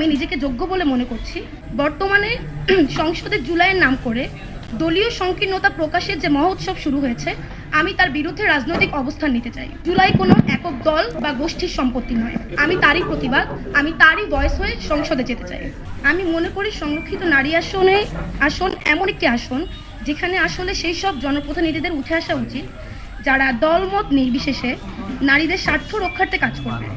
আমি নিজেকে যোগ্য বলে মনে করছি। বর্তমানে সংসদে জুলাইয়ের নাম করে দলীয় সংকীর্ণতা প্রকাশের যে মহোৎসব শুরু হয়েছে, আমি তার বিরুদ্ধে রাজনৈতিক অবস্থান নিতে চাই। জুলাই কোনো একক দল বা গোষ্ঠীর সম্পত্তি নয়। আমি তারই প্রতিবাদ, আমি তারই ভয়েস হয়ে সংসদে যেতে চাই। আমি মনে করি সংরক্ষিত নারী আসন এমন একটি আসন যেখানে আসলে সেই সব জনপ্রতিনিধিদের উঠে আসা উচিত যারা দলমত নির্বিশেষে নারীদের স্বার্থ রক্ষার্থে কাজ করবে,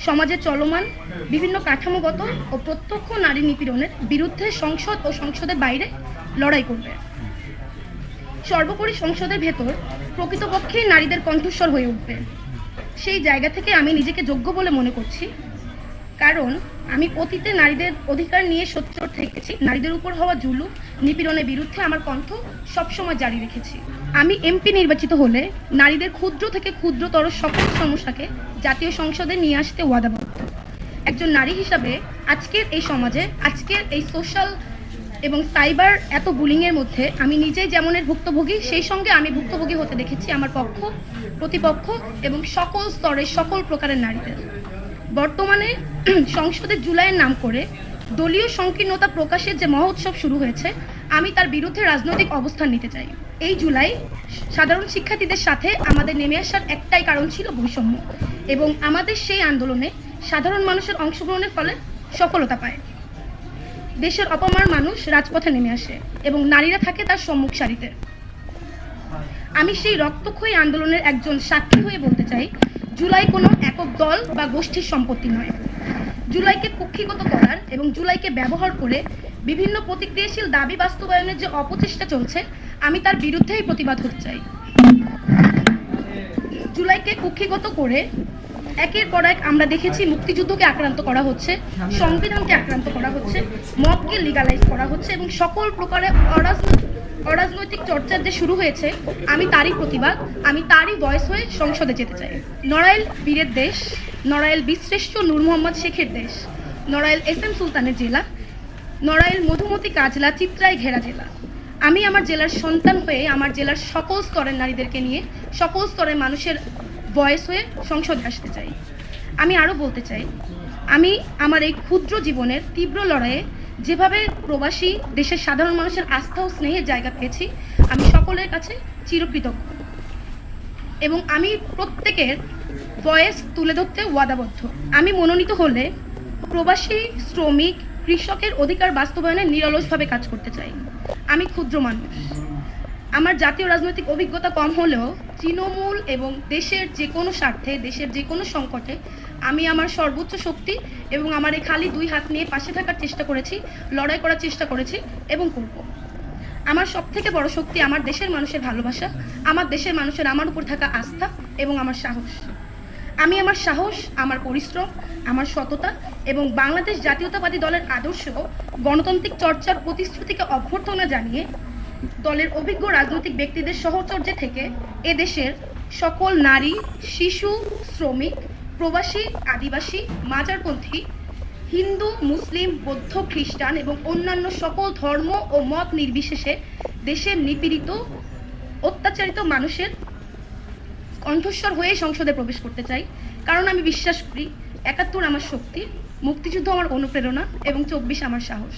সমাজে চলমান বিভিন্ন কাঠামোগত ও প্রত্যক্ষ নারী নিপীড়নের বিরুদ্ধে সংসদ ও সংসদের বাইরে লড়াই করবে। সর্বোপরি সংসদের ভেতর প্রকৃতপক্ষেই নারীদের কণ্ঠস্বর হয়ে উঠবে। সেই জায়গা থেকে আমি নিজেকে যোগ্য বলে মনে করছি, কারণ আমি অতীতে নারীদের অধিকার নিয়ে সোচ্চার থেকেছি। নারীদের উপর হওয়া জুলুম নিপীড়নের বিরুদ্ধে আমার কণ্ঠ সবসময় জারি রেখেছি। আমি এমপি নির্বাচিত হলে নারীদের ক্ষুদ্র থেকে ক্ষুদ্রতর সকল সমস্যাকে জাতীয় সংসদে নিয়ে আসতে ওয়াদাবদ্ধ। একজন নারী হিসাবে আজকের এই সমাজে, আজকের এই সোশ্যাল এবং সাইবার এত বুলিংয়ের মধ্যে আমি নিজেই যেমনের ভুক্তভোগী, সেই সঙ্গে আমি ভুক্তভোগী হতে দেখেছি আমার পক্ষ, প্রতিপক্ষ এবং সকল স্তরের সকল প্রকারের নারীদের। বর্তমানে সংসদে জুলাইয়ের নাম করে দলীয় সংকীর্ণতা প্রকাশের যে মহোৎসব শুরু হয়েছে, আমি তার বিরুদ্ধে রাজনৈতিক অবস্থান নিতে চাই। এই জুলাই সাধারণ শিক্ষার্থীদের সাথে আমাদের নেমে আসার একটাই কারণ ছিল বৈষম্য, এবং আমাদের সেই আন্দোলনে সাধারণ মানুষের অংশগ্রহণের ফলে সফলতা পায়। দেশের অপমান মানুষ রাজপথে নেমে আসে এবং নারীরা থাকে তার সম্মুখ সারিতে। আমি সেই রক্তক্ষয়ী আন্দোলনের একজন সাক্ষী হয়ে বলতে চাই, জুলাই কোনো একক দল বা গোষ্ঠীর সম্পত্তি নয়। জুলাইকে কুক্ষিগত করার এবং জুলাইকে ব্যবহার করে বিভিন্ন প্রতিক্রিয়াশীল দাবি বাস্তবায়নের যে অপচেষ্টা চলছে, আমি তার বিরুদ্ধেই প্রতিবাদ করতে চাই। জুলাইকে কুক্ষিগত করে একের পর এক আমরা দেখেছি মুক্তিযুদ্ধকে আক্রান্ত করা হচ্ছে, সংবিধানকে আক্রান্ত করা হচ্ছে, মবকে লিগালাইজ করা হচ্ছে এবং সকল প্রকারের অরাজনৈতিক চর্চার যে শুরু হয়েছে, আমি তারই প্রতিবাদ, আমি তারই ভয়েস হয়ে সংসদে যেতে চাই। নড়াইল বীরের দেশ, নড়াইল বীরশ্রেষ্ঠ নূর মোহাম্মদ শেখের দেশ, নড়াইল SM সুলতানের জেলা, নড়াইল মধুমতি কাজলা চিত্রায় ঘেরা জেলা। আমি আমার জেলার সন্তান হয়ে আমার জেলার সকল স্তরের নারীদেরকে নিয়ে সকল স্তরের মানুষের ভয়েস হয়ে সংসদে আসতে চাই। আমি আরও বলতে চাই, আমি আমার এই ক্ষুদ্র জীবনের তীব্র লড়াইয়ে যেভাবে প্রবাসী দেশের সাধারণ মানুষের আস্থা ও স্নেহের জায়গা পেয়েছি, আমি সকলের কাছে চিরকৃতজ্ঞ এবং আমি প্রত্যেকের ভয়েস তুলে ধরতে ওয়াদাবদ্ধ। আমি মনোনীত হলে প্রবাসী, শ্রমিক, কৃষকের অধিকার বাস্তবায়নে নিরলসভাবে কাজ করতে চাই। আমি ক্ষুদ্র মানুষ, আমার জাতীয় রাজনৈতিক অভিজ্ঞতা কম হলেও তৃণমূল এবং দেশের যে কোনো স্বার্থে, দেশের যে কোনো সংকটে আমি আমার সর্বোচ্চ শক্তি এবং আমার এই খালি দুই হাত নিয়ে পাশে থাকার চেষ্টা করেছি, লড়াই করার চেষ্টা করেছি এবং করব। আমার সবথেকে বড় শক্তি আমার দেশের মানুষের ভালোবাসা, আমার দেশের মানুষের আমার উপর থাকা আস্থা এবং আমার সাহস। আমি আমার সাহস, আমার পরিশ্রম, আমার সততা এবং বাংলাদেশ জাতীয়তাবাদী দলের আদর্শ গণতান্ত্রিক চর্চার প্রতিশ্রুতিকে অভ্যর্থনা জানিয়ে দলের অভিজ্ঞ রাজনৈতিক ব্যক্তিদের সহচর্যে থেকে এদেশের সকল নারী, শিশু, শ্রমিক, প্রবাসী, আদিবাসী, মাজারপন্থী, হিন্দু, মুসলিম, বৌদ্ধ, খ্রিস্টান এবং অন্যান্য সকল ধর্ম ও মত নির্বিশেষে দেশের নিপীড়িত, অত্যাচারিত মানুষের কণ্ঠস্বর হয়ে সংসদে প্রবেশ করতে চাই। কারণ আমি বিশ্বাস করি ৭১ আমার শক্তি, মুক্তিযুদ্ধ আমার অনুপ্রেরণা এবং ২৪ আমার সাহস।